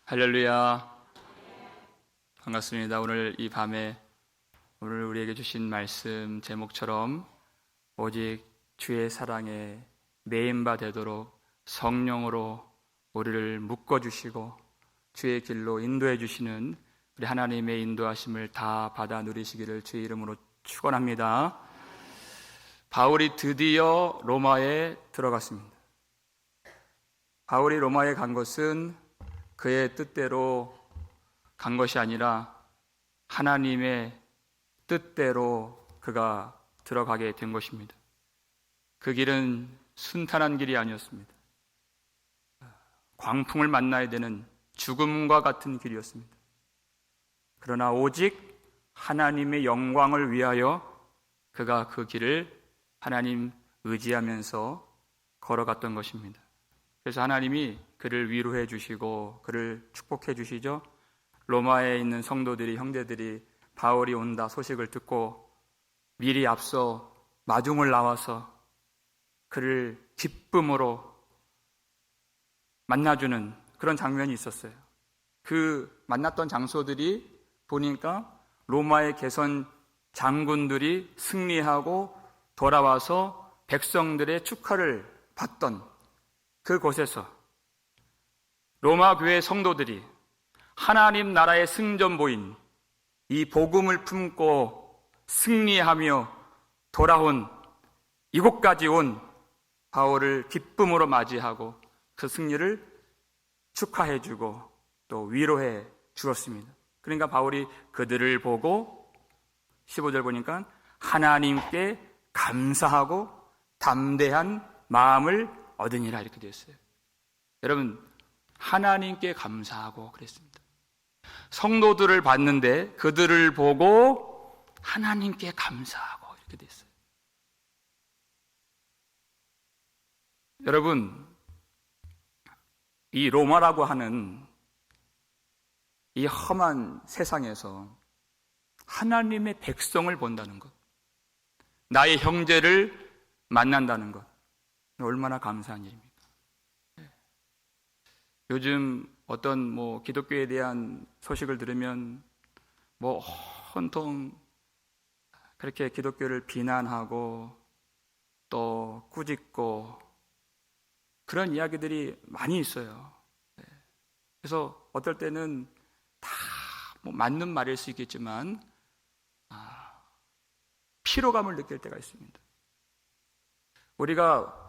할렐루야. 반갑습니다. 오늘 이 밤에 오늘 우리에게 주신 말씀 제목처럼 오직 주의 사랑에 매인바 되도록 성령으로 우리를 묶어주시고 주의 길로 인도해 주시는 우리 하나님의 인도하심을 다 받아 누리시기를 주의 이름으로 축원합니다. 바울이 드디어 로마에 들어갔습니다. 바울이 로마에 간 것은 그의 뜻대로 간 것이 아니라 하나님의 뜻대로 그가 들어가게 된 것입니다. 그 길은 순탄한 길이 아니었습니다. 광풍을 만나야 되는 죽음과 같은 길이었습니다. 그러나 오직 하나님의 영광을 위하여 그가 그 길을 하나님 의지하면서 걸어갔던 것입니다. 그래서 하나님이 그를 위로해 주시고 그를 축복해 주시죠. 로마에 있는 성도들이, 형제들이 바울이 온다 소식을 듣고 미리 앞서 마중을 나와서 그를 기쁨으로 만나주는 그런 장면이 있었어요. 그 만났던 장소들이 보니까 로마의 개선 장군들이 승리하고 돌아와서 백성들의 축하를 받던 그곳에서 로마 교회 성도들이 하나님 나라의 승전보인 이 복음을 품고 승리하며 돌아온 이곳까지 온 바울을 기쁨으로 맞이하고 그 승리를 축하해주고 또 위로해 주었습니다. 그러니까 바울이 그들을 보고 15절 보니까 하나님께 감사하고 담대한 마음을 얻으니라 이렇게 되어 있어요. 여러분, 하나님께 감사하고 그랬습니다. 성도들을 봤는데 그들을 보고 하나님께 감사하고 이렇게 되어 있어요. 여러분, 이 로마라고 하는 이 험한 세상에서 하나님의 백성을 본다는 것, 나의 형제를 만난다는 것, 얼마나 감사한 일입니까? 요즘 어떤 기독교에 대한 소식을 들으면 온통 그렇게 기독교를 비난하고 또 꾸짖고 그런 이야기들이 많이 있어요. 그래서 어떨 때는 다 맞는 말일 수 있겠지만 피로감을 느낄 때가 있습니다. 우리가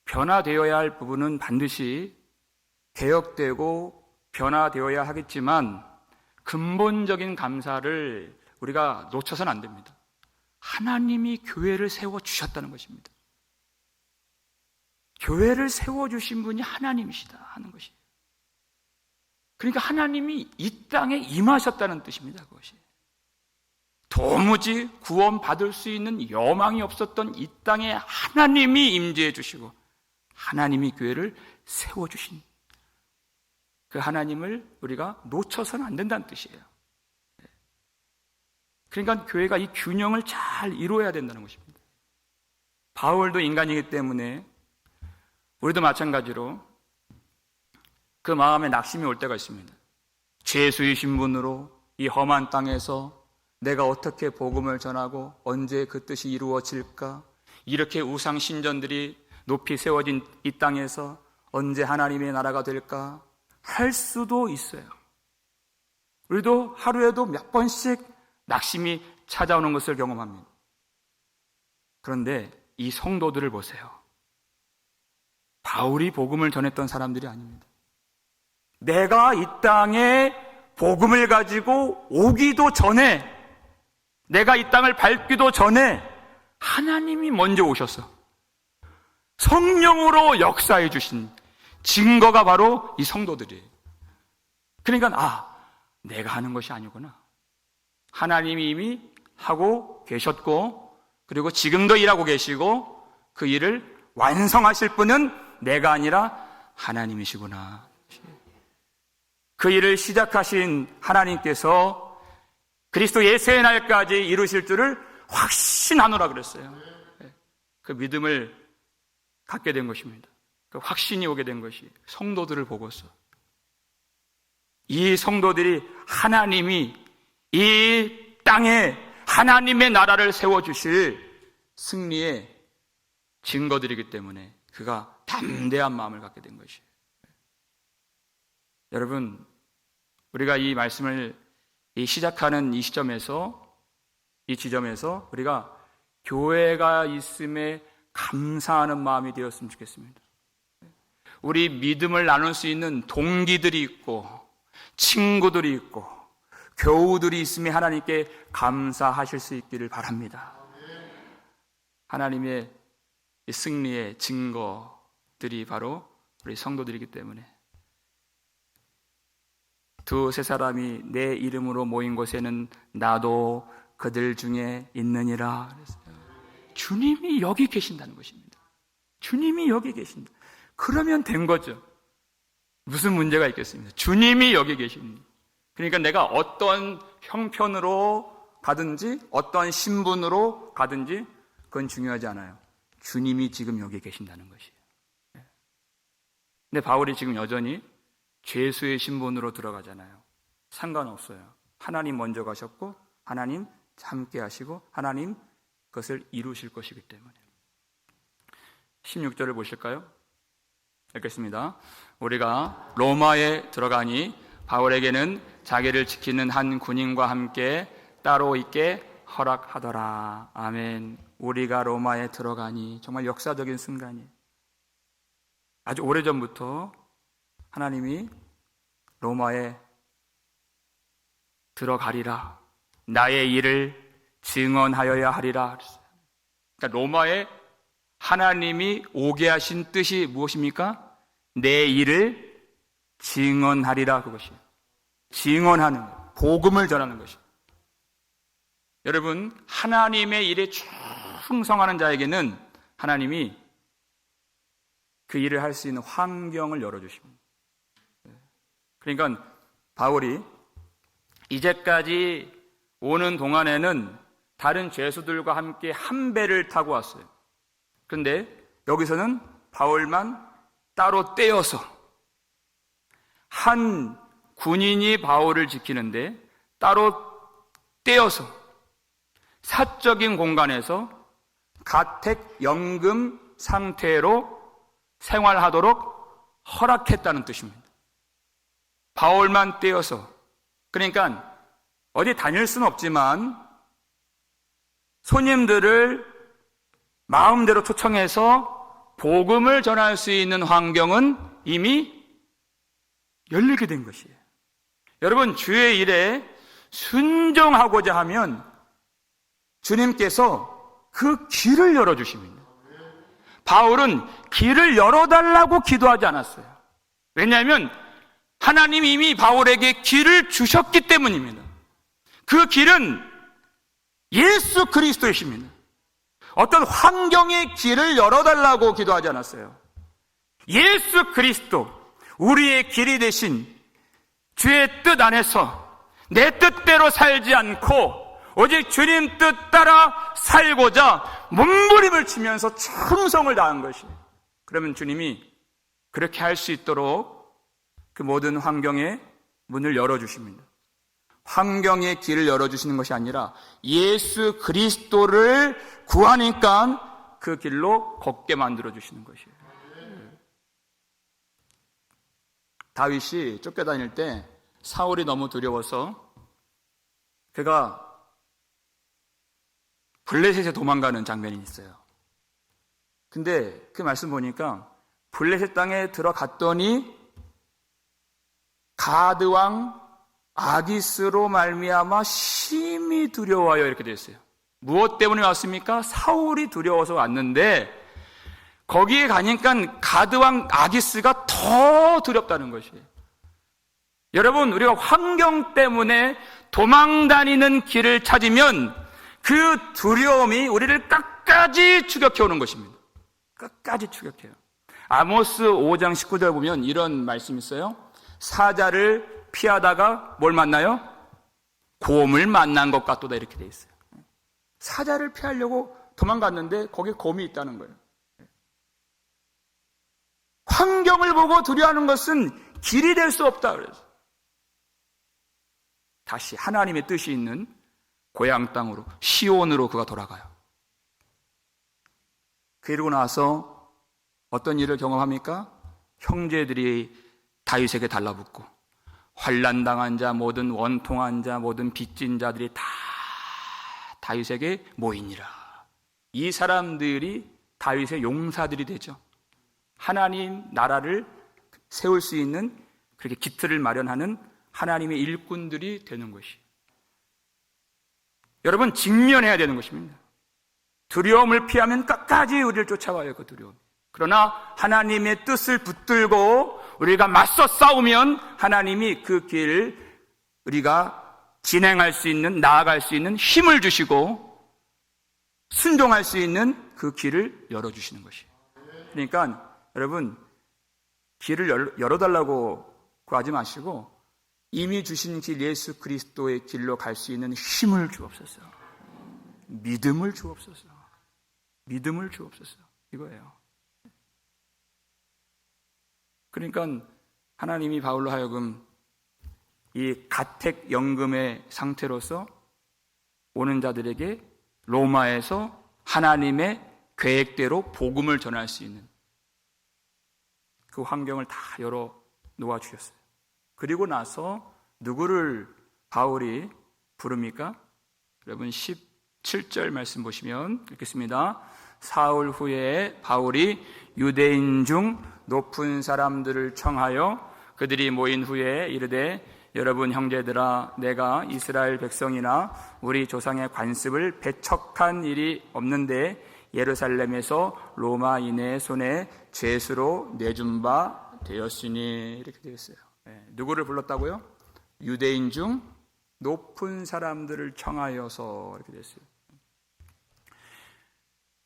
변화되어야 할 부분은 반드시 개혁되고 변화되어야 하겠지만 근본적인 감사를 우리가 놓쳐서는 안 됩니다. 하나님이 교회를 세워주셨다는 것입니다. 교회를 세워주신 분이 하나님이시다 하는 것이에요. 그러니까 하나님이 이 땅에 임하셨다는 뜻입니다. 그것이 도무지 구원받을 수 있는 여망이 없었던 이 땅에 하나님이 임재해 주시고 하나님이 교회를 세워주신 그 하나님을 우리가 놓쳐서는 안 된다는 뜻이에요. 그러니까 교회가 이 균형을 잘 이루어야 된다는 것입니다. 바울도 인간이기 때문에 우리도 마찬가지로 그 마음에 낙심이 올 때가 있습니다. 죄수의 신분으로 이 험한 땅에서 내가 어떻게 복음을 전하고 언제 그 뜻이 이루어질까? 이렇게 우상 신전들이 높이 세워진 이 땅에서 언제 하나님의 나라가 될까? 할 수도 있어요. 우리도 하루에도 몇 번씩 낙심이 찾아오는 것을 경험합니다. 그런데 이 성도들을 보세요. 바울이 복음을 전했던 사람들이 아닙니다. 내가 이 땅에 복음을 가지고 오기도 전에, 내가 이 땅을 밟기도 전에 하나님이 먼저 오셔서 성령으로 역사해 주신 증거가 바로 이 성도들이에요. 그러니까 내가 하는 것이 아니구나. 하나님이 이미 하고 계셨고 그리고 지금도 일하고 계시고 그 일을 완성하실 분은 내가 아니라 하나님이시구나. 그 일을 시작하신 하나님께서 그리스도 예수의 날까지 이루실 줄을 확신하노라 그랬어요. 그 믿음을 갖게 된 것입니다. 그 확신이 오게 된 것이 성도들을 보고서, 이 성도들이 하나님이 이 땅에 하나님의 나라를 세워주실 승리의 증거들이기 때문에 그가 담대한 마음을 갖게 된 것이에요. 여러분, 우리가 이 말씀을 시작하는 이 시점에서, 이 지점에서 우리가 교회가 있음에 감사하는 마음이 되었으면 좋겠습니다. 우리 믿음을 나눌 수 있는 동기들이 있고 친구들이 있고 교우들이 있음에 하나님께 감사하실 수 있기를 바랍니다. 하나님의 승리의 증거들이 바로 우리 성도들이기 때문에, 두세 사람이 내 이름으로 모인 곳에는 나도 그들 중에 있느니라 그랬어요. 주님이 여기 계신다는 것입니다. 주님이 여기 계신다. 그러면 된 거죠. 무슨 문제가 있겠습니까? 주님이 여기 계십니다. 그러니까 내가 어떤 형편으로 가든지 어떤 신분으로 가든지 그건 중요하지 않아요. 주님이 지금 여기 계신다는 것이에요. 근데 바울이 지금 여전히 죄수의 신분으로 들어가잖아요. 상관없어요. 하나님 먼저 가셨고 하나님 함께 하시고 하나님 그것을 이루실 것이기 때문에. 16절을 보실까요? 읽겠습니다. 우리가 로마에 들어가니 바울에게는 자기를 지키는 한 군인과 함께 따로 있게 허락하더라. 아멘. 우리가 로마에 들어가니, 정말 역사적인 순간이에요. 아주 오래전부터 하나님이 로마에 들어가리라, 나의 일을 증언하여야 하리라. 그러니까 로마에 하나님이 오게 하신 뜻이 무엇입니까? 내 일을 증언하리라, 그것이에요. 증언하는, 복음을 전하는 것이에요. 여러분, 하나님의 일에 충성하는 자에게는 하나님이 그 일을 할 수 있는 환경을 열어주십니다. 그러니까 바울이 이제까지 오는 동안에는 다른 죄수들과 함께 한 배를 타고 왔어요. 그런데 여기서는 바울만 따로 떼어서, 한 군인이 바울을 지키는데 따로 떼어서 사적인 공간에서 가택연금 상태로 생활하도록 허락했다는 뜻입니다. 바울만 떼어서. 그러니까 어디 다닐 수는 없지만 손님들을 마음대로 초청해서 복음을 전할 수 있는 환경은 이미 열리게 된 것이에요. 여러분, 주의 일에 순종하고자 하면 주님께서 그 길을 열어주십니다. 바울은 길을 열어달라고 기도하지 않았어요. 왜냐하면 하나님이 이미 바울에게 길을 주셨기 때문입니다. 그 길은 예수 그리스도이십니다. 어떤 환경의 길을 열어달라고 기도하지 않았어요. 예수 그리스도, 우리의 길이 되신 주의 뜻 안에서 내 뜻대로 살지 않고 오직 주님 뜻 따라 살고자 몸부림을 치면서 충성을 다한 것이에요. 그러면 주님이 그렇게 할 수 있도록 그 모든 환경에 문을 열어주십니다. 환경의 길을 열어주시는 것이 아니라 예수 그리스도를 구하니까 그 길로 걷게 만들어주시는 것이에요. 다윗이 쫓겨다닐 때 사울이 너무 두려워서 그가 블레셋에 도망가는 장면이 있어요. 근데 그 말씀 보니까 블레셋 땅에 들어갔더니 가드왕 아기스로 말미암아 심히 두려워하여, 이렇게 되어 있어요. 무엇 때문에 왔습니까? 사울이 두려워서 왔는데 거기에 가니까 가드왕 아기스가 더 두렵다는 것이에요. 여러분, 우리가 환경 때문에 도망다니는 길을 찾으면 그 두려움이 우리를 끝까지 추격해오는 것입니다. 끝까지 추격해요. 아모스 5장 19절 보면 이런 말씀이 있어요. 사자를 피하다가 뭘 만나요? 곰을 만난 것 같도다, 이렇게 돼 있어요. 사자를 피하려고 도망갔는데 거기에 곰이 있다는 거예요. 환경을 보고 두려워하는 것은 길이 될 수 없다. 그래서 다시 하나님의 뜻이 있는 고향 땅으로, 시온으로 그가 돌아가요. 그러고 나서 어떤 일을 경험합니까? 형제들이 다윗에게 달라붙고 환난당한 자, 모든 원통한 자, 모든 빚진 자들이 다 다윗에게 모이니라. 이 사람들이 다윗의 용사들이 되죠. 하나님 나라를 세울 수 있는 그렇게 기틀을 마련하는 하나님의 일꾼들이 되는 것이. 여러분, 직면해야 되는 것입니다. 두려움을 피하면 끝까지 우리를 쫓아와요, 그 두려움. 그러나 하나님의 뜻을 붙들고 우리가 맞서 싸우면 하나님이 그 길을 우리가 진행할 수 있는, 나아갈 수 있는 힘을 주시고 순종할 수 있는 그 길을 열어주시는 것이에요. 그러니까 여러분, 길을 열어달라고 구하지 마시고 이미 주신 길, 예수 그리스도의 길로 갈 수 있는 힘을 주옵소서. 믿음을 주옵소서. 믿음을 주옵소서. 이거예요. 그러니까 하나님이 바울로 하여금 이 가택연금의 상태로서 오는 자들에게 로마에서 하나님의 계획대로 복음을 전할 수 있는 그 환경을 다 열어 놓아 주셨어요. 그리고 나서 누구를 바울이 부릅니까? 여러분 17절 말씀 보시면 읽겠습니다. 사흘 후에 바울이 유대인 중 높은 사람들을 청하여 그들이 모인 후에 이르되 여러분 형제들아, 내가 이스라엘 백성이나 우리 조상의 관습을 배척한 일이 없는데 예루살렘에서 로마인의 손에 죄수로 내준 바 되었으니, 이렇게 되어 있어요. 누구를 불렀다고요? 유대인 중 높은 사람들을 청하여서, 이렇게 되어 있어요.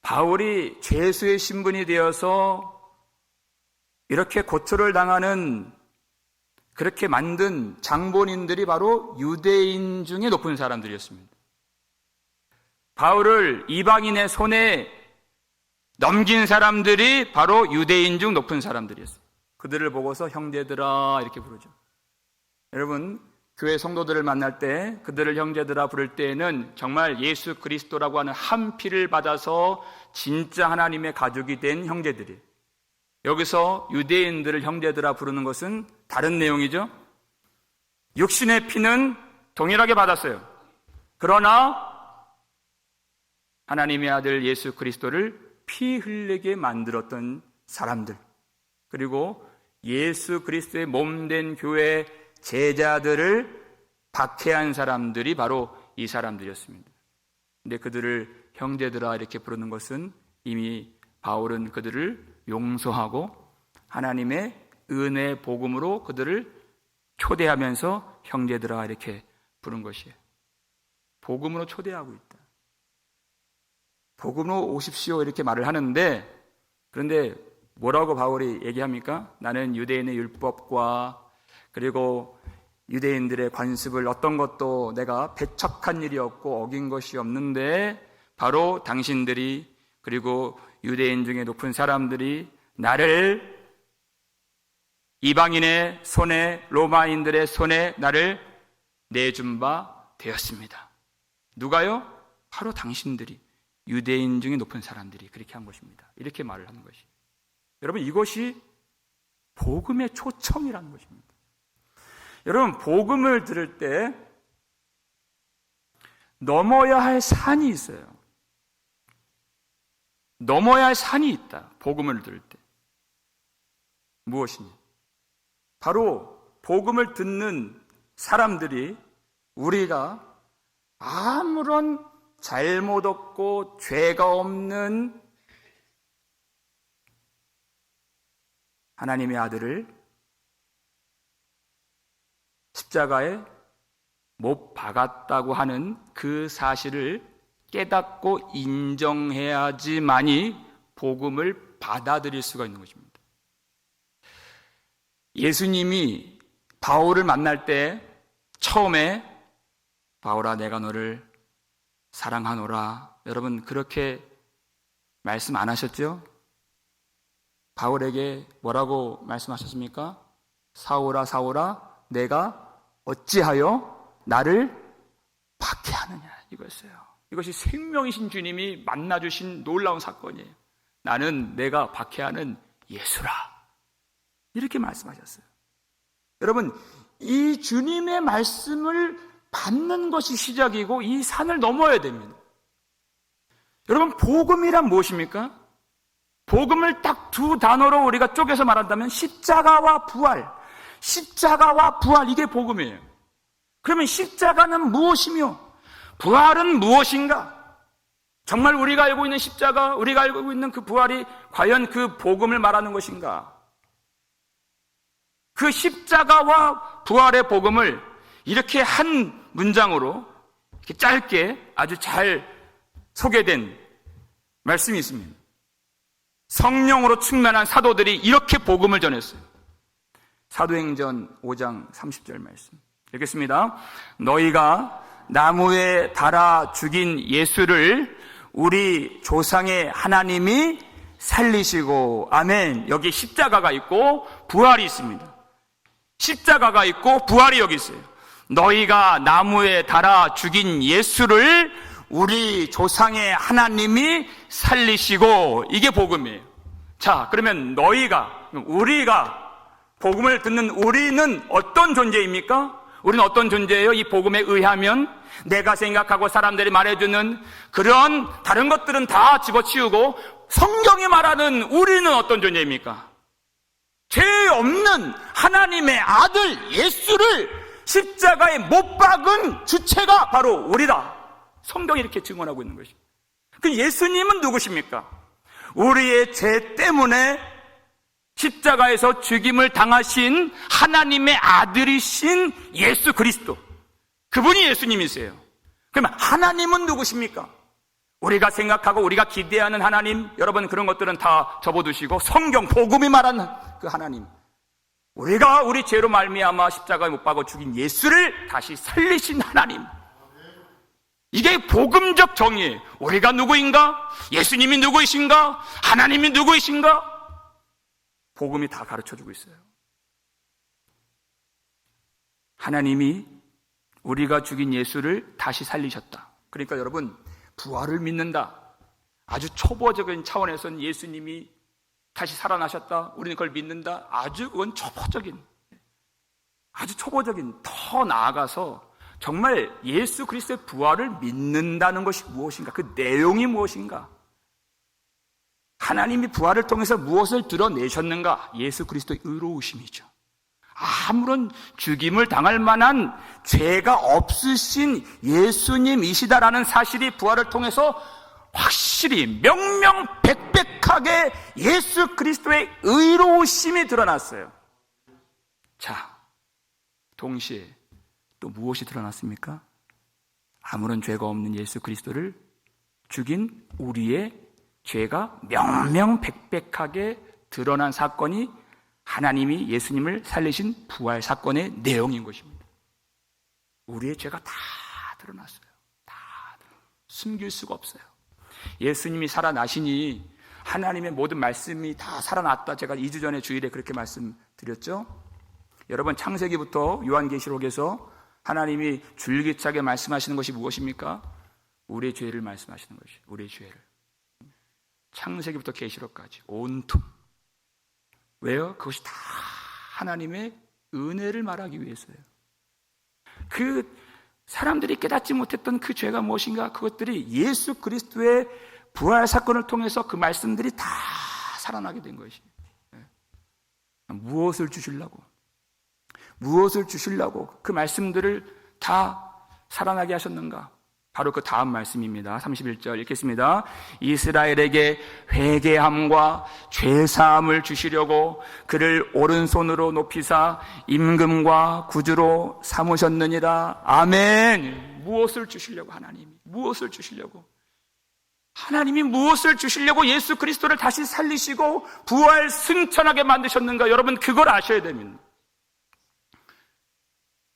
바울이 죄수의 신분이 되어서 이렇게 고초를 당하는, 그렇게 만든 장본인들이 바로 유대인 중에 높은 사람들이었습니다. 바울을 이방인의 손에 넘긴 사람들이 바로 유대인 중 높은 사람들이었어요. 그들을 보고서 형제들아 이렇게 부르죠. 여러분, 교회 성도들을 만날 때 그들을 형제들아 부를 때에는 정말 예수 그리스도라고 하는 한 피를 받아서 진짜 하나님의 가족이 된 형제들이, 여기서 유대인들을 형제들아 부르는 것은 다른 내용이죠. 육신의 피는 동일하게 받았어요. 그러나 하나님의 아들 예수 그리스도를 피 흘리게 만들었던 사람들, 그리고 예수 그리스도의 몸된 교회 제자들을 박해한 사람들이 바로 이 사람들이었습니다. 근데 그들을 형제들아 이렇게 부르는 것은 이미 바울은 그들을 용서하고 하나님의 은혜 복음으로 그들을 초대하면서 형제들아 이렇게 부른 것이에요. 복음으로 초대하고 있다. 복음으로 오십시오 이렇게 말을 하는데, 그런데 뭐라고 바울이 얘기합니까? 나는 유대인의 율법과 그리고 유대인들의 관습을 어떤 것도 내가 배척한 일이 없고 어긴 것이 없는데 바로 당신들이, 그리고 유대인 중에 높은 사람들이 나를 이방인의 손에, 로마인들의 손에 나를 내준 바 되었습니다. 누가요? 바로 당신들이, 유대인 중에 높은 사람들이 그렇게 한 것입니다. 이렇게 말을 하는 것이. 여러분, 이것이 복음의 초청이라는 것입니다. 여러분, 복음을 들을 때 넘어야 할 산이 있어요. 넘어야 할 산이 있다. 복음을 들을 때. 무엇이냐? 바로 복음을 듣는 사람들이 우리가 아무런 잘못 없고 죄가 없는 하나님의 아들을 십자가에 못 박았다고 하는 그 사실을 깨닫고 인정해야지만이 복음을 받아들일 수가 있는 것입니다. 예수님이 바울을 만날 때 처음에 바울아 내가 너를 사랑하노라, 여러분 그렇게 말씀 안 하셨죠? 바울에게 뭐라고 말씀하셨습니까? 사울아 사울아 내가 어찌하여 나를 박해하느냐, 이거였어요. 이것이 생명이신 주님이 만나주신 놀라운 사건이에요. 나는 내가 박해하는 예수라, 이렇게 말씀하셨어요. 여러분, 이 주님의 말씀을 받는 것이 시작이고 이 산을 넘어야 됩니다. 여러분, 복음이란 무엇입니까? 복음을 딱 두 단어로 우리가 쪼개서 말한다면 십자가와 부활, 십자가와 부활, 이게 복음이에요. 그러면 십자가는 무엇이며 부활은 무엇인가? 정말 우리가 알고 있는 십자가, 우리가 알고 있는 그 부활이 과연 그 복음을 말하는 것인가? 그 십자가와 부활의 복음을 이렇게 한 문장으로 이렇게 짧게 아주 잘 소개된 말씀이 있습니다. 성령으로 충만한 사도들이 이렇게 복음을 전했어요. 사도행전 5장 30절 말씀 읽겠습니다. 너희가 나무에 달아 죽인 예수를 우리 조상의 하나님이 살리시고, 아멘. 여기 십자가가 있고 부활이 있습니다. 십자가가 있고 부활이 여기 있어요. 너희가 나무에 달아 죽인 예수를 우리 조상의 하나님이 살리시고, 이게 복음이에요. 자, 그러면 우리가 복음을 듣는 우리는 어떤 존재입니까? 우리는 어떤 존재예요? 이 복음에 의하면 내가 생각하고 사람들이 말해주는 그런 다른 것들은 다 집어치우고 성경이 말하는 우리는 어떤 존재입니까? 죄 없는 하나님의 아들 예수를 십자가에 못 박은 주체가 바로 우리다. 성경이 이렇게 증언하고 있는 것입니다. 그 예수님은 누구십니까? 우리의 죄 때문에 십자가에서 죽임을 당하신 하나님의 아들이신 예수 그리스도, 그분이 예수님이세요. 그러면 하나님은 누구십니까? 우리가 생각하고 우리가 기대하는 하나님, 여러분 그런 것들은 다 접어두시고 성경 복음이 말하는 그 하나님, 우리가 우리 죄로 말미암아 십자가에 못 박아 죽인 예수를 다시 살리신 하나님, 이게 복음적 정의예요. 우리가 누구인가? 예수님이 누구이신가? 하나님이 누구이신가? 복음이 다 가르쳐주고 있어요. 하나님이 우리가 죽인 예수를 다시 살리셨다. 그러니까 여러분, 부활을 믿는다, 아주 초보적인 차원에서는 예수님이 다시 살아나셨다, 우리는 그걸 믿는다, 아주 그건 초보적인, 아주 초보적인, 더 나아가서 정말 예수 그리스도의 부활을 믿는다는 것이 무엇인가, 그 내용이 무엇인가, 하나님이 부활을 통해서 무엇을 드러내셨는가? 예수 그리스도의 의로우심이죠. 아무런 죽임을 당할 만한 죄가 없으신 예수님이시다라는 사실이 부활을 통해서 확실히 명명백백하게 예수 그리스도의 의로우심이 드러났어요. 자, 동시에 또 무엇이 드러났습니까? 아무런 죄가 없는 예수 그리스도를 죽인 우리의 죄가 명명백백하게 드러난 사건이 하나님이 예수님을 살리신 부활 사건의 내용인 것입니다. 우리의 죄가 다 드러났어요. 다 숨길 수가 없어요. 예수님이 살아나시니 하나님의 모든 말씀이 다 살아났다. 제가 2주 전에 주일에 그렇게 말씀드렸죠. 여러분, 창세기부터 요한계시록에서 하나님이 줄기차게 말씀하시는 것이 무엇입니까? 우리의 죄를 말씀하시는 것이에요. 우리의 죄를. 창세기부터 계시록까지 온통. 왜요? 그것이 다 하나님의 은혜를 말하기 위해서예요. 그 사람들이 깨닫지 못했던 그 죄가 무엇인가? 그것들이 예수 그리스도의 부활 사건을 통해서 그 말씀들이 다 살아나게 된 것이에요. 무엇을 주시려고 그 말씀들을 다 살아나게 하셨는가? 바로 그 다음 말씀입니다. 31절 읽겠습니다. 이스라엘에게 회개함과 죄사함을 주시려고 그를 오른손으로 높이사 임금과 구주로 삼으셨느니라. 아멘. 무엇을 주시려고? 하나님이 무엇을 주시려고 예수 그리스도를 다시 살리시고 부활 승천하게 만드셨는가? 여러분, 그걸 아셔야 됩니다.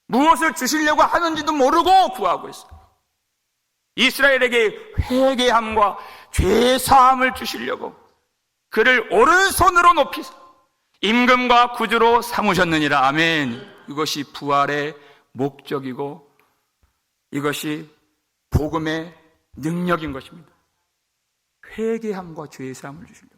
무엇을 주시려고 하는지도 모르고 구하고 있어요. 이스라엘에게 회개함과 죄사함을 주시려고 그를 오른손으로 높이사 임금과 구주로 삼으셨느니라. 아멘. 이것이 부활의 목적이고 이것이 복음의 능력인 것입니다. 회개함과 죄사함을 주시려고.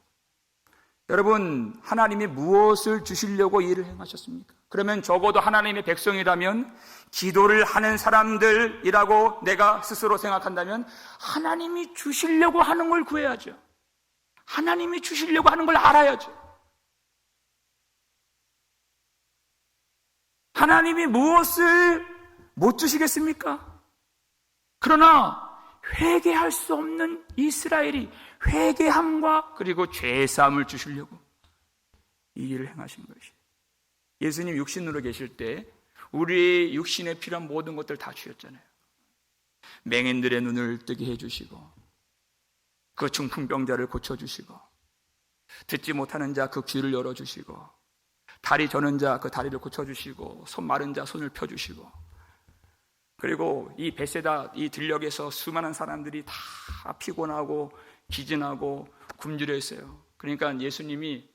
여러분, 하나님이 무엇을 주시려고 이 일을 행하셨습니까? 그러면 적어도 하나님의 백성이라면, 기도를 하는 사람들이라고 내가 스스로 생각한다면 하나님이 주시려고 하는 걸 구해야죠. 하나님이 주시려고 하는 걸 알아야죠. 하나님이 무엇을 못 주시겠습니까? 그러나 회개할 수 없는 이스라엘이 회개함과 그리고 죄사함을 주시려고 이 일을 행하신 것이에요. 예수님 육신으로 계실 때 우리 육신에 필요한 모든 것들 다 주셨잖아요. 맹인들의 눈을 뜨게 해주시고, 그 중풍병자를 고쳐주시고, 듣지 못하는 자 그 귀를 열어주시고, 다리 저는 자 그 다리를 고쳐주시고, 손 마른 자 손을 펴주시고, 그리고 이 베세다 이 들녘에서 수많은 사람들이 다 피곤하고 기진하고 굶주려 있어요. 그러니까 예수님이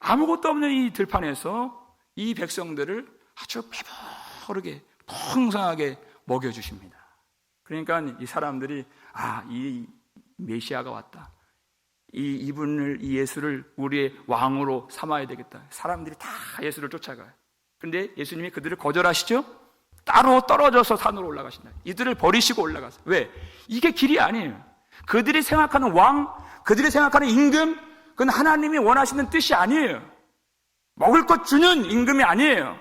아무것도 없는 이 들판에서 이 백성들을 아주 배부르게 풍성하게 먹여주십니다. 그러니까 이 사람들이 이 메시아가 왔다, 이 예수를 우리의 왕으로 삼아야 되겠다. 사람들이 다 예수를 쫓아가요. 그런데 예수님이 그들을 거절하시죠? 따로 떨어져서 산으로 올라가신다. 이들을 버리시고 올라가서. 왜? 이게 길이 아니에요. 그들이 생각하는 왕, 그들이 생각하는 임금, 그건 하나님이 원하시는 뜻이 아니에요. 먹을 것 주는 임금이 아니에요.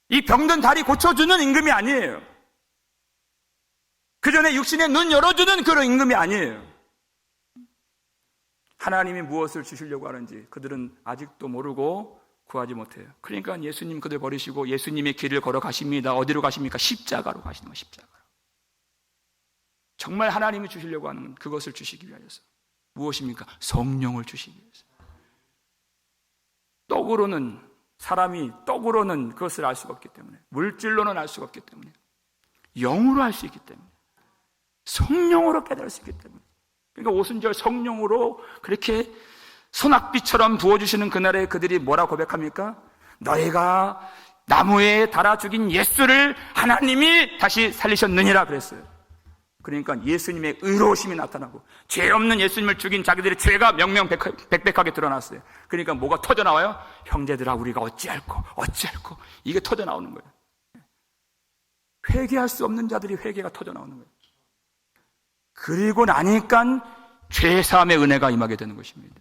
이 병든 다리 고쳐주는 임금이 아니에요. 그 전에 육신의 눈 열어주는 그런 임금이 아니에요. 하나님이 무엇을 주시려고 하는지 그들은 아직도 모르고 구하지 못해요. 그러니까 예수님 그들 버리시고 예수님의 길을 걸어가십니다. 어디로 가십니까? 십자가로 가시는 거예요. 십자가로. 정말 하나님이 주시려고 하는 그것을 주시기 위하여서. 무엇입니까? 성령을 주시기 위해서. 사람이 떡으로는 그것을 알 수가 없기 때문에, 물질로는 알 수가 없기 때문에, 영으로 알 수 있기 때문에, 성령으로 깨달을 수 있기 때문에. 그러니까 오순절 성령으로 그렇게 소낙비처럼 부어주시는 그날에 그들이 뭐라 고백합니까? 너희가 나무에 달아 죽인 예수를 하나님이 다시 살리셨느니라 그랬어요. 그러니까 예수님의 의로우심이 나타나고, 죄 없는 예수님을 죽인 자기들의 죄가 명명백백하게 드러났어요. 그러니까 뭐가 터져나와요? 형제들아, 우리가 어찌할꼬 이게 터져나오는 거예요. 회개할 수 없는 자들이 회개가 터져나오는 거예요. 그리고 나니까 죄사함의 은혜가 임하게 되는 것입니다.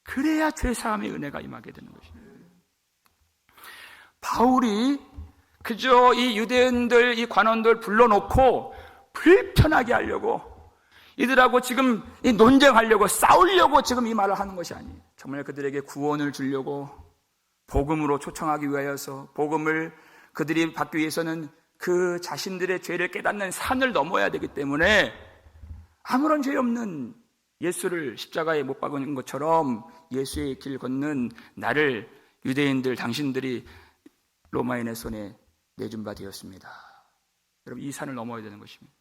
그래야 죄사함의 은혜가 임하게 되는 것입니다. 바울이 그저 이 유대인들, 이 관원들 불러놓고 불편하게 하려고, 이들하고 지금 이 논쟁하려고, 싸우려고 지금 이 말을 하는 것이 아니에요. 정말 그들에게 구원을 주려고, 복음으로 초청하기 위하여서, 복음을 그들이 받기 위해서는 그 자신들의 죄를 깨닫는 산을 넘어야 되기 때문에, 아무런 죄 없는 예수를 십자가에 못 박은 것처럼 예수의 길 걷는 나를 유대인들, 당신들이 로마인의 손에 내준 바 되었습니다. 여러분, 이 산을 넘어야 되는 것입니다.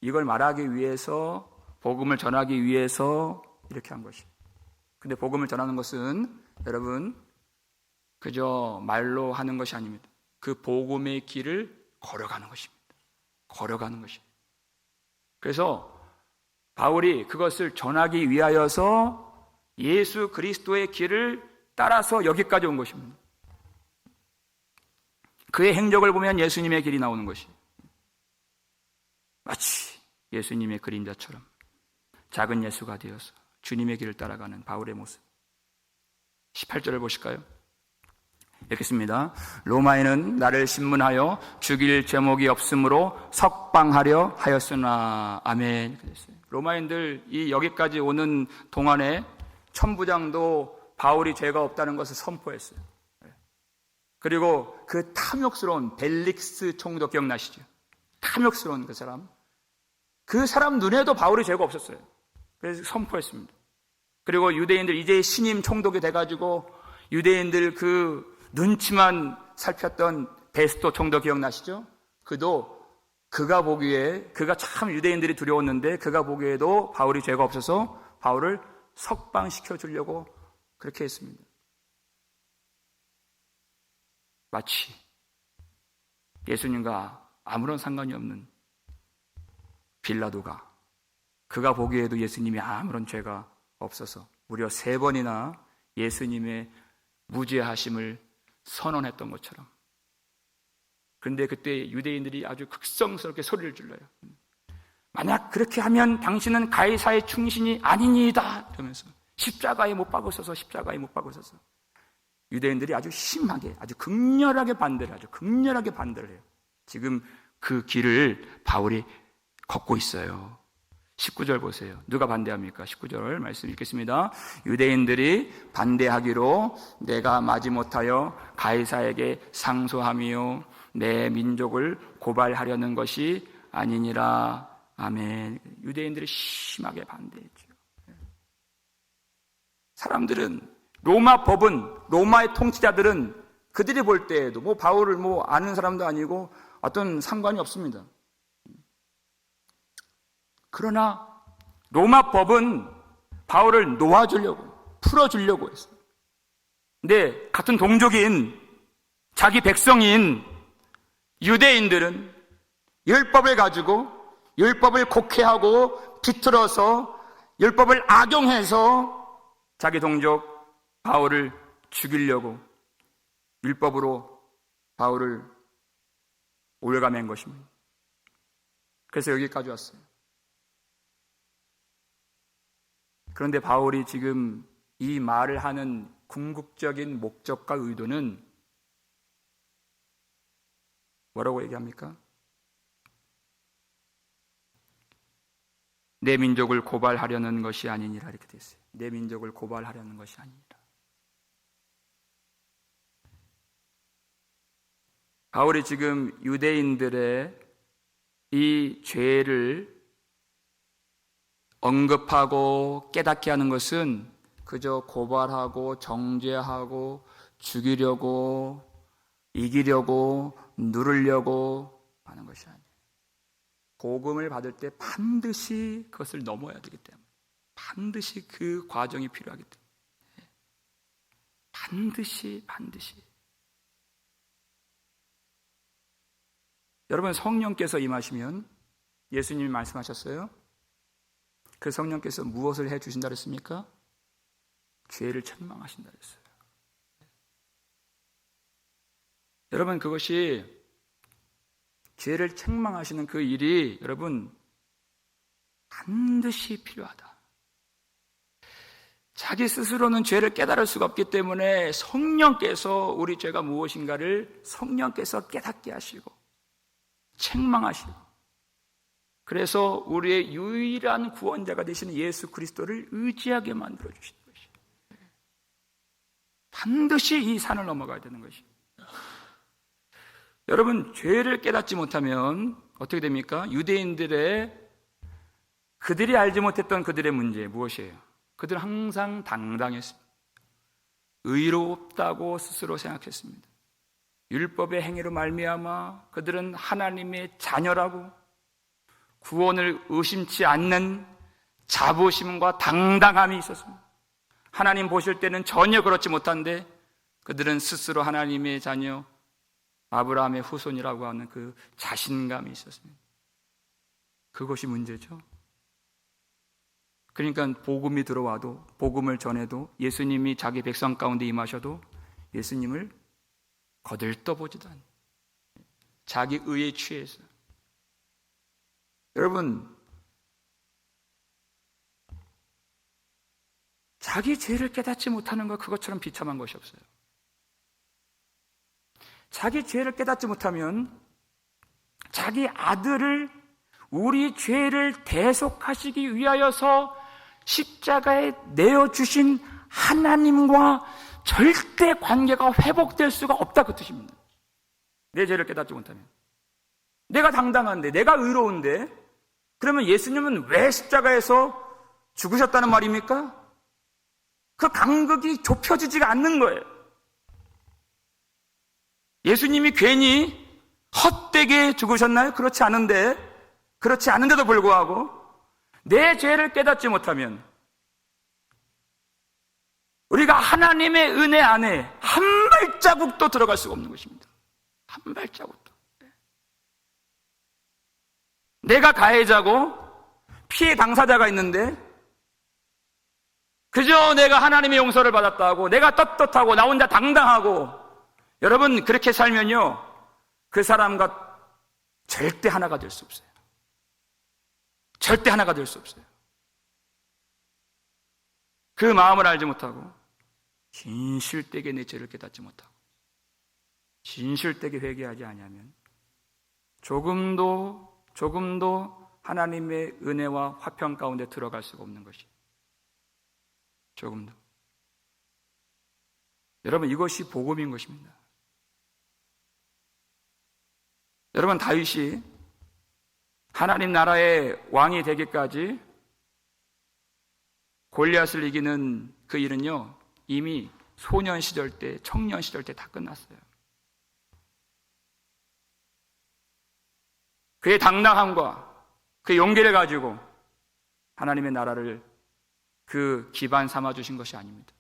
이걸 말하기 위해서, 복음을 전하기 위해서 이렇게 한 것입니다. 근데 복음을 전하는 것은 여러분 그저 말로 하는 것이 아닙니다. 그 복음의 길을 걸어가는 것입니다. 걸어가는 것입니다. 그래서 바울이 그것을 전하기 위하여서 예수 그리스도의 길을 따라서 여기까지 온 것입니다. 그의 행적을 보면 예수님의 길이 나오는 것이에요. 마치 예수님의 그림자처럼 작은 예수가 되어서 주님의 길을 따라가는 바울의 모습. 18절을 보실까요? 읽겠습니다. 로마인은 나를 신문하여 죽일 제목이 없으므로 석방하려 하였으나. 아멘. 로마인들 이 여기까지 오는 동안에 천부장도 바울이 죄가 없다는 것을 선포했어요. 그리고 그 탐욕스러운 벨릭스 총독 기억나시죠? 탐욕스러운 그 사람 눈에도 바울이 죄가 없었어요. 그래서 선포했습니다. 그리고 유대인들 이제 신임 총독이 돼가지고 유대인들 그 눈치만 살폈던 베스토 총독 기억나시죠? 그도 그가 보기에, 그가 참 유대인들이 두려웠는데 그가 보기에도 바울이 죄가 없어서 바울을 석방시켜 주려고 그렇게 했습니다. 마치 예수님과 아무런 상관이 없는 빌라도가, 그가 보기에도 예수님이 아무런 죄가 없어서 무려 3번이나 예수님의 무죄하심을 선언했던 것처럼. 그런데 그때 유대인들이 아주 극성스럽게 소리를 질러요. 만약 그렇게 하면 당신은 가이사의 충신이 아니니이다 이러면서 십자가에 못 박으셔서, 십자가에 못 박으셔서. 유대인들이 아주 심하게, 아주 극렬하게 반대를 하죠. 극렬하게 반대를 해요. 지금 그 길을 바울이 걷고 있어요. 19절 보세요. 누가 반대합니까? 19절 말씀 읽겠습니다. 유대인들이 반대하기로 내가 마지못하여 가이사에게 상소함이요 내 민족을 고발하려는 것이 아니니라. 아멘. 유대인들이 심하게 반대했죠. 사람들은, 로마 법은, 로마의 통치자들은 그들이 볼 때에도 뭐 바울을 뭐 아는 사람도 아니고 어떤 상관이 없습니다. 그러나 로마 법은 바울을 놓아주려고, 풀어주려고 했어요. 근데 같은 동족인, 자기 백성인 유대인들은 율법을 가지고, 율법을 곡해하고 비틀어서, 율법을 악용해서 자기 동족 바울을 죽이려고 율법으로 바울을 올가맨 것입니다. 그래서 여기까지 왔어요. 그런데 바울이 지금 이 말을 하는 궁극적인 목적과 의도는 뭐라고 얘기합니까? 내 민족을 고발하려는 것이 아니니라 이렇게 되어 있어요. 내 민족을 고발하려는 것이 아니니라. 바울이 지금 유대인들의 이 죄를 언급하고 깨닫게 하는 것은 그저 고발하고 정죄하고 죽이려고, 이기려고, 누르려고 하는 것이 아니에요. 복음을 받을 때 반드시 그것을 넘어야 되기 때문에, 반드시 그 과정이 필요하기 때문에, 반드시. 여러분, 성령께서 임하시면, 예수님이 말씀하셨어요. 그 성령께서 무엇을 해 주신다 그랬습니까? 죄를 책망하신다 그랬어요. 여러분, 그것이, 죄를 책망하시는 그 일이 여러분 반드시 필요하다. 자기 스스로는 죄를 깨달을 수가 없기 때문에 성령께서 우리 죄가 무엇인가를 성령께서 깨닫게 하시고 책망하시고, 그래서 우리의 유일한 구원자가 되시는 예수 그리스도를 의지하게 만들어 주시는 것이에요. 반드시 이 산을 넘어가야 되는 것이에요. 여러분, 죄를 깨닫지 못하면 어떻게 됩니까? 유대인들의, 그들이 알지 못했던 그들의 문제 무엇이에요? 그들은 항상 당당했습니다. 의롭다고 스스로 생각했습니다. 율법의 행위로 말미암아 그들은 하나님의 자녀라고 구원을 의심치 않는 자부심과 당당함이 있었습니다. 하나님 보실 때는 전혀 그렇지 못한데 그들은 스스로 하나님의 자녀, 아브라함의 후손이라고 하는 그 자신감이 있었습니다. 그것이 문제죠. 그러니까 복음이 들어와도, 복음을 전해도, 예수님이 자기 백성 가운데 임하셔도 예수님을 거들떠보지도 않아요. 자기 의에 취해서. 여러분, 자기 죄를 깨닫지 못하는 것, 그것처럼 비참한 것이 없어요. 자기 죄를 깨닫지 못하면 자기 아들을, 우리 죄를 대속하시기 위하여서 십자가에 내어주신 하나님과 절대 관계가 회복될 수가 없다, 그 뜻입니다. 내 죄를 깨닫지 못하면. 내가 당당한데, 내가 의로운데, 그러면 예수님은 왜 십자가에서 죽으셨다는 말입니까? 그 간극이 좁혀지지가 않는 거예요. 예수님이 괜히 헛되게 죽으셨나요? 그렇지 않은데도 불구하고 내 죄를 깨닫지 못하면 우리가 하나님의 은혜 안에 한 발자국도 들어갈 수가 없는 것입니다. 한 발자국도. 내가 가해자고 피해 당사자가 있는데 그저 내가 하나님의 용서를 받았다고, 내가 떳떳하고 나 혼자 당당하고, 여러분 그렇게 살면요 그 사람과 절대 하나가 될 수 없어요. 절대 하나가 될 수 없어요. 그 마음을 알지 못하고 진실되게 내 죄를 깨닫지 못하고 진실되게 회개하지 아니하면 조금도 하나님의 은혜와 화평 가운데 들어갈 수가 없는 것이. 조금도. 여러분 이것이 복음인 것입니다. 여러분 다윗이 하나님 나라의 왕이 되기까지 골리앗을 이기는 그 일은요 이미 소년 시절 때, 청년 시절 때 다 끝났어요. 그의 당당함과 그 용기를 가지고 하나님의 나라를 그 기반 삼아 주신 것이 아닙니다.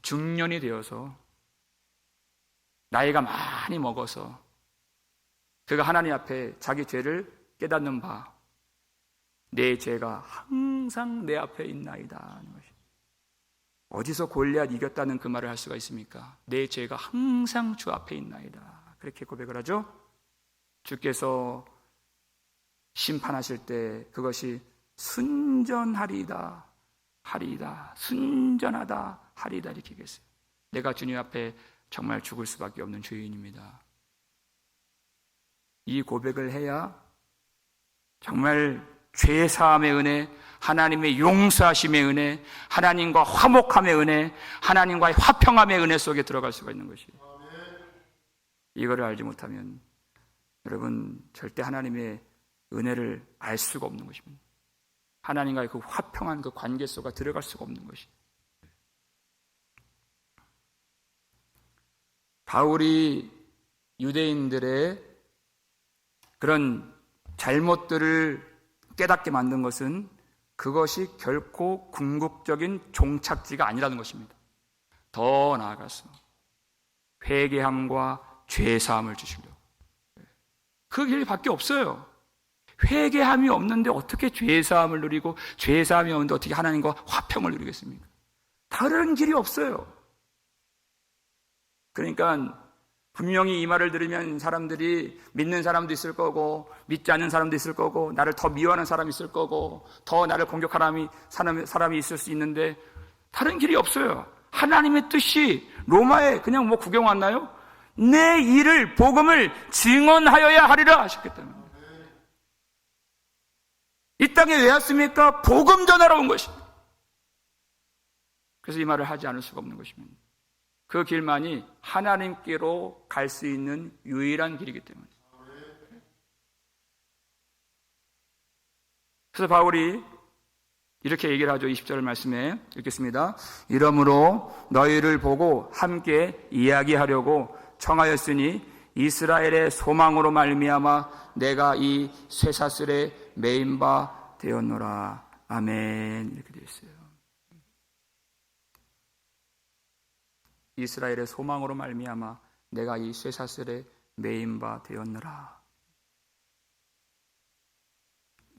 중년이 되어서 나이가 많이 먹어서 그가 하나님 앞에 자기 죄를 깨닫는 바, 내 죄가 항상 내 앞에 있나이다 하는 것이. 어디서 골리앗 이겼다는 그 말을 할 수가 있습니까? 내 죄가 항상 주 앞에 있나이다. 그렇게 고백을 하죠. 주께서 심판하실 때 그것이 순전하리이다, 하리이다, 순전하다, 하리이다 이렇게 얘기했어요. 내가 주님 앞에 정말 죽을 수밖에 없는 죄인입니다. 이 고백을 해야 정말 죄 사함의 은혜, 하나님의 용서하심의 은혜, 하나님과 화목함의 은혜, 하나님과의 화평함의 은혜 속에 들어갈 수가 있는 것이에요. 이거를 알지 못하면 여러분 절대 하나님의 은혜를 알 수가 없는 것입니다. 하나님과의 그 화평한 그 관계 속에 들어갈 수가 없는 것이에요. 바울이 유대인들의 그런 잘못들을 깨닫게 만든 것은 그것이 결코 궁극적인 종착지가 아니라는 것입니다. 더 나아가서 회개함과 죄사함을 주시려고. 그 길밖에 없어요. 회개함이 없는데 어떻게 죄사함을 누리고, 죄사함이 없는데 어떻게 하나님과 화평을 누리겠습니까? 다른 길이 없어요. 그러니까 분명히 이 말을 들으면 사람들이, 믿는 사람도 있을 거고 믿지 않는 사람도 있을 거고 나를 더 미워하는 사람이 있을 거고 더 나를 공격하는 사람이 있을 수 있는데 다른 길이 없어요. 하나님의 뜻이 로마에 그냥 뭐 구경 왔나요? 내 일을, 복음을 증언하여야 하리라 하셨기 때문에. 이 땅에 왜 왔습니까? 복음 전하러 온 것입니다. 그래서 이 말을 하지 않을 수가 없는 것입니다. 그 길만이 하나님께로 갈 수 있는 유일한 길이기 때문에. 그래서 바울이 이렇게 얘기를 하죠. 20절 말씀에 읽겠습니다. 이러므로 너희를 보고 함께 이야기하려고 청하였으니 이스라엘의 소망으로 말미암아 내가 이 쇠사슬에 매인 바 되었노라. 아멘. 이렇게 되어 있어요. 이스라엘의 소망으로 말미암아 내가 이 쇠사슬에 매인 바 되었노라.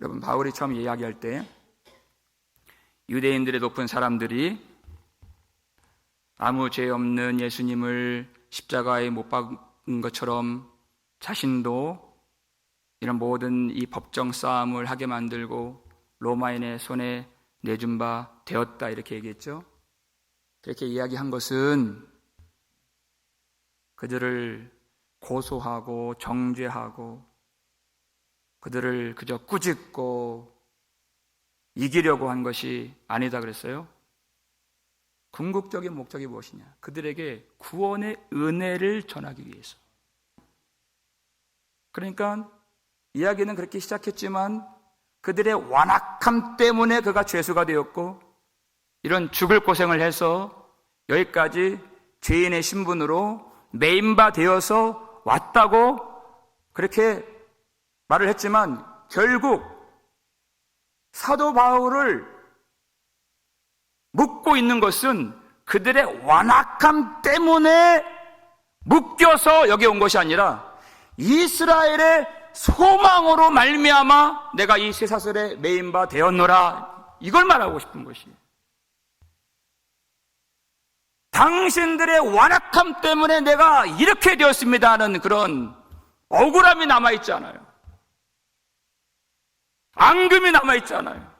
여러분 바울이 처음 이야기할 때 유대인들의 높은 사람들이 아무 죄 없는 예수님을 십자가에 못 박은 것처럼 자신도 이런 모든 이 법정 싸움을 하게 만들고 로마인의 손에 내준 바 되었다 이렇게 얘기했죠. 그렇게 이야기한 것은 그들을 고소하고 정죄하고 그들을 그저 꾸짖고 이기려고 한 것이 아니다 그랬어요. 궁극적인 목적이 무엇이냐? 그들에게 구원의 은혜를 전하기 위해서. 그러니까 이야기는 그렇게 시작했지만 그들의 완악함 때문에 그가 죄수가 되었고 이런 죽을 고생을 해서 여기까지 죄인의 신분으로 매인 바 되어서 왔다고 그렇게 말을 했지만 결국 사도 바울을 묶고 있는 것은 그들의 완악함 때문에 묶여서 여기 온 것이 아니라 이스라엘의 소망으로 말미암아 내가 이 쇠사슬에 매인 바 되었노라, 이걸 말하고 싶은 것이에요. 당신들의 완악함 때문에 내가 이렇게 되었습니다 하는 그런 억울함이 남아있지 않아요. 앙금이 남아있지 않아요.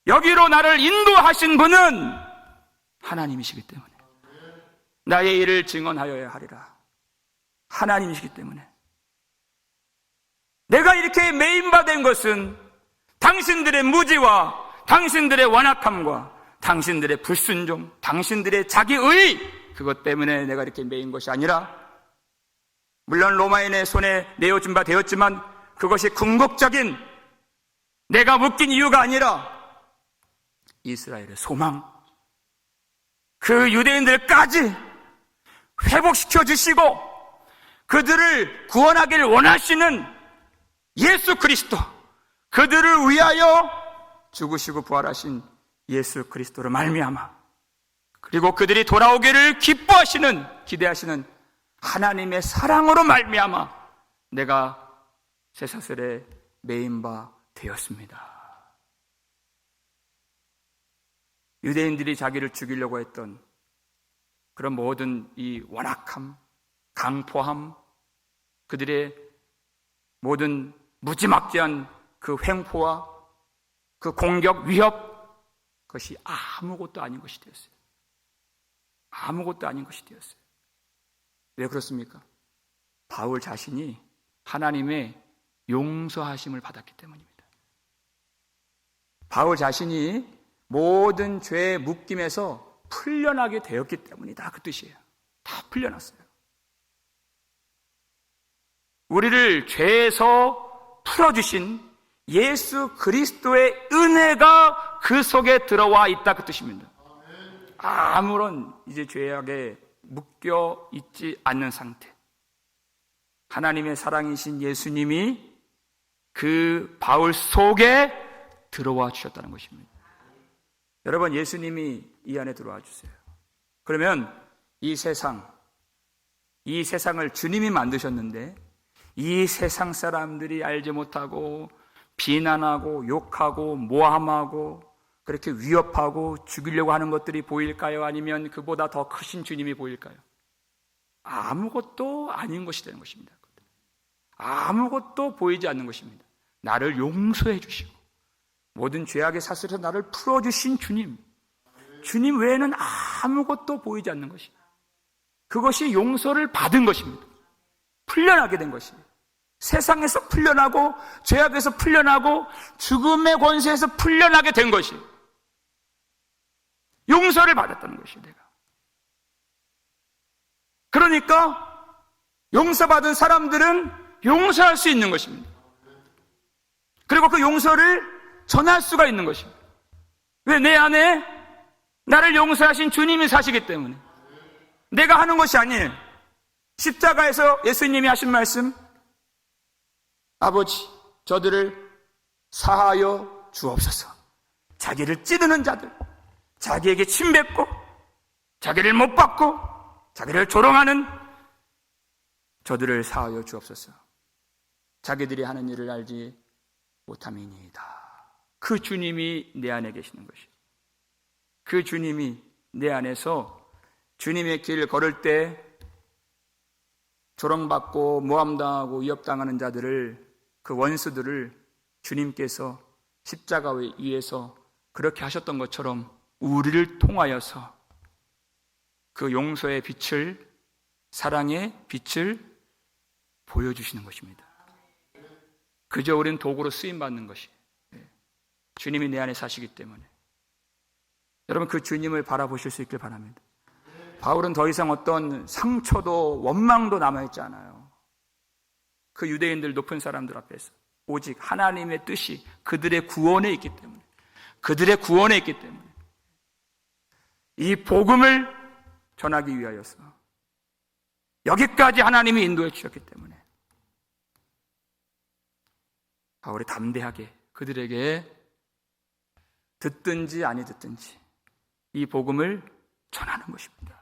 여기로 나를 인도하신 분은 하나님이시기 때문에 나의 일을 증언하여야 하리라. 하나님이시기 때문에 내가 이렇게 매인받은 것은 당신들의 무지와 당신들의 완악함과 당신들의 불순종, 당신들의 자기의, 그것 때문에 내가 이렇게 매인 것이 아니라, 물론 로마인의 손에 내어준 바 되었지만 그것이 궁극적인 내가 묶인 이유가 아니라 이스라엘의 소망, 그 유대인들까지 회복시켜 주시고 그들을 구원하기를 원하시는 예수 그리스도, 그들을 위하여 죽으시고 부활하신 예수 그리스도로 말미암아, 그리고 그들이 돌아오기를 기뻐하시는, 기대하시는 하나님의 사랑으로 말미암아 내가 쇠사슬에 매인 바 되었습니다. 유대인들이 자기를 죽이려고 했던 그런 모든 이 완악함, 강포함, 그들의 모든 무지막지한 그 횡포와 그 공격, 위협, 그것이 아무것도 아닌 것이 되었어요. 아무것도 아닌 것이 되었어요. 왜 그렇습니까? 바울 자신이 하나님의 용서하심을 받았기 때문입니다. 바울 자신이 모든 죄의 묶임에서 풀려나게 되었기 때문이다, 그 뜻이에요. 다 풀려났어요. 우리를 죄에서 풀어주신 예수 그리스도의 은혜가 그 속에 들어와 있다, 그 뜻입니다. 아무런 이제 죄악에 묶여 있지 않는 상태, 하나님의 사랑이신 예수님이 그 바울 속에 들어와 주셨다는 것입니다. 여러분, 예수님이 이 안에 들어와 주세요. 그러면 이 세상을 주님이 만드셨는데 이 세상 사람들이 알지 못하고 비난하고 욕하고 모함하고 그렇게 위협하고 죽이려고 하는 것들이 보일까요? 아니면 그보다 더 크신 주님이 보일까요? 아무것도 아닌 것이 되는 것입니다. 아무것도 보이지 않는 것입니다. 나를 용서해 주시고 모든 죄악의 사슬에서 나를 풀어주신 주님, 주님 외에는 아무것도 보이지 않는 것입니다. 그것이 용서를 받은 것입니다. 풀려나게 된 것입니다. 세상에서 풀려나고 죄악에서 풀려나고 죽음의 권세에서 풀려나게 된 것이 용서를 받았다는 것이에요. 내가. 그러니까 용서받은 사람들은 용서할 수 있는 것입니다. 그리고 그 용서를 전할 수가 있는 것입니다. 왜? 내 안에 나를 용서하신 주님이 사시기 때문에. 내가 하는 것이 아니에요. 십자가에서 예수님이 하신 말씀, 아버지, 저들을 사하여 주옵소서. 자기를 찌르는 자들, 자기에게 침뱉고 자기를 못 받고 자기를 조롱하는 저들을 사하여 주옵소서. 자기들이 하는 일을 알지 못함이니이다. 그 주님이 내 안에 계시는 것이에요. 그 주님이 내 안에서 주님의 길을 걸을 때 조롱받고 모함당하고 위협당하는 자들을, 그 원수들을 주님께서 십자가 위에서 그렇게 하셨던 것처럼 우리를 통하여서 그 용서의 빛을, 사랑의 빛을 보여주시는 것입니다. 그저 우리는 도구로 쓰임받는 것이, 주님이 내 안에 사시기 때문에. 여러분, 그 주님을 바라보실 수 있길 바랍니다. 바울은 더 이상 어떤 상처도 원망도 남아있지 않아요. 그 유대인들 높은 사람들 앞에서 오직 하나님의 뜻이 그들의 구원에 있기 때문에, 그들의 구원에 있기 때문에 이 복음을 전하기 위하여서 여기까지 하나님이 인도해 주셨기 때문에 바울이 담대하게 그들에게 듣든지 아니 듣든지 이 복음을 전하는 것입니다.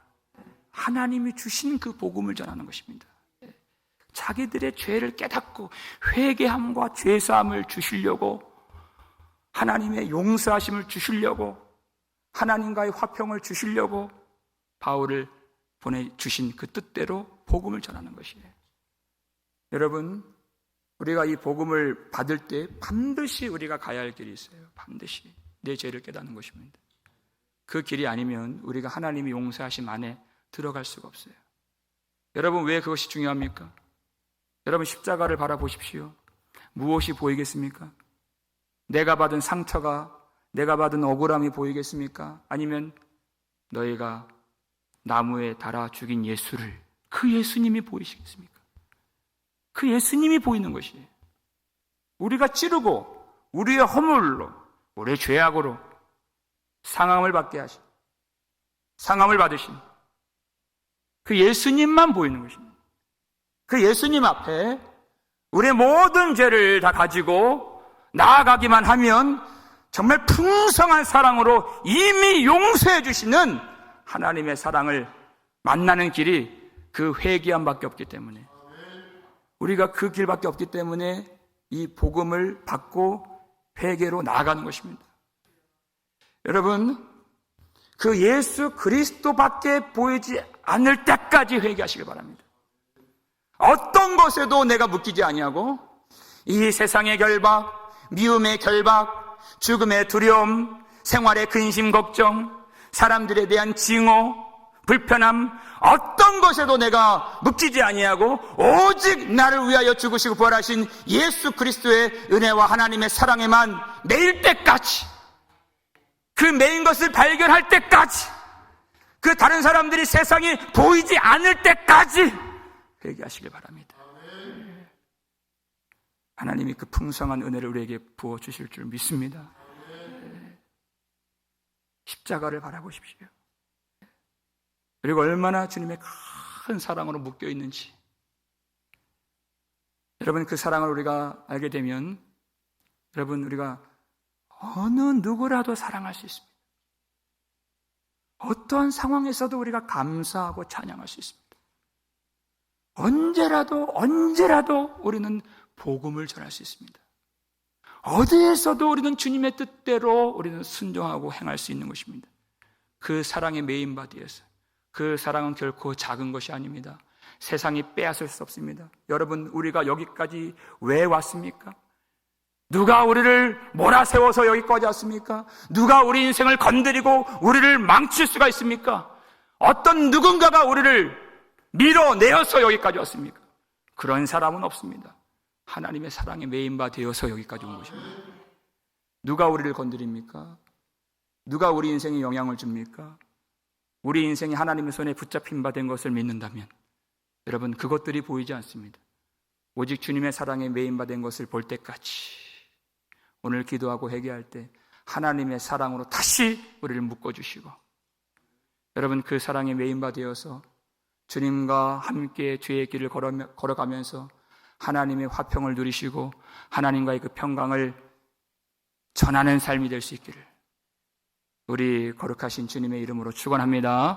하나님이 주신 그 복음을 전하는 것입니다. 자기들의 죄를 깨닫고 회개함과 죄사함을 주시려고, 하나님의 용서하심을 주시려고, 하나님과의 화평을 주시려고 바울을 보내주신 그 뜻대로 복음을 전하는 것이에요. 여러분, 우리가 이 복음을 받을 때 반드시 우리가 가야 할 길이 있어요. 반드시 내 죄를 깨닫는 것입니다. 그 길이 아니면 우리가 하나님의 용서하심 안에 들어갈 수가 없어요. 여러분, 왜 그것이 중요합니까? 여러분, 십자가를 바라보십시오. 무엇이 보이겠습니까? 내가 받은 상처가, 내가 받은 억울함이 보이겠습니까? 아니면 너희가 나무에 달아 죽인 예수를, 그 예수님이 보이시겠습니까? 그 예수님이 보이는 것이에요. 우리가 찌르고 우리의 허물로, 우리의 죄악으로 상함을 받게 하신, 상함을 받으신 그 예수님만 보이는 것입니다. 그 예수님 앞에 우리의 모든 죄를 다 가지고 나아가기만 하면 정말 풍성한 사랑으로 이미 용서해 주시는 하나님의 사랑을 만나는 길이 그 회개함밖에 없기 때문에, 우리가 그 길밖에 없기 때문에 이 복음을 받고 회개로 나아가는 것입니다. 여러분, 그 예수 그리스도밖에 보이지 않을 때까지 회개하시길 바랍니다. 어떤 것에도 내가 묶이지 아니하고 이 세상의 결박, 미움의 결박, 죽음의 두려움, 생활의 근심 걱정, 사람들에 대한 징후, 불편함, 어떤 것에도 내가 묶이지 아니하고 오직 나를 위하여 죽으시고 부활하신 예수 그리스도의 은혜와 하나님의 사랑에만 매일 때까지, 그 매인 것을 발견할 때까지, 그 다른 사람들이 세상이 보이지 않을 때까지 회개하시길 바랍니다. 하나님이 그 풍성한 은혜를 우리에게 부어주실 줄 믿습니다. 십자가를 바라보십시오. 그리고 얼마나 주님의 큰 사랑으로 묶여 있는지, 여러분, 그 사랑을 우리가 알게 되면 여러분, 우리가 어느 누구라도 사랑할 수 있습니다. 어떠한 상황에서도 우리가 감사하고 찬양할 수 있습니다. 언제라도 우리는 복음을 전할 수 있습니다. 어디에서도 우리는 주님의 뜻대로 우리는 순종하고 행할 수 있는 것입니다. 그 사랑의 메인바디에서. 그 사랑은 결코 작은 것이 아닙니다. 세상이 빼앗을 수 없습니다. 여러분, 우리가 여기까지 왜 왔습니까? 누가 우리를 몰아세워서 여기까지 왔습니까? 누가 우리 인생을 건드리고 우리를 망칠 수가 있습니까? 어떤 누군가가 우리를 밀어내어서 여기까지 왔습니까? 그런 사람은 없습니다. 하나님의 사랑의 메인바 되어서 여기까지 온 것입니다. 누가 우리를 건드립니까? 누가 우리 인생에 영향을 줍니까? 우리 인생이 하나님의 손에 붙잡힌 바 된 것을 믿는다면 여러분, 그것들이 보이지 않습니다. 오직 주님의 사랑에 메인바 된 것을 볼 때까지, 오늘 기도하고 회개할 때 하나님의 사랑으로 다시 우리를 묶어주시고, 여러분, 그 사랑의 메인바 되어서 주님과 함께 죄의 길을 걸어가면서 하나님의 화평을 누리시고 하나님과의 그 평강을 전하는 삶이 될 수 있기를 우리 거룩하신 주님의 이름으로 축원합니다.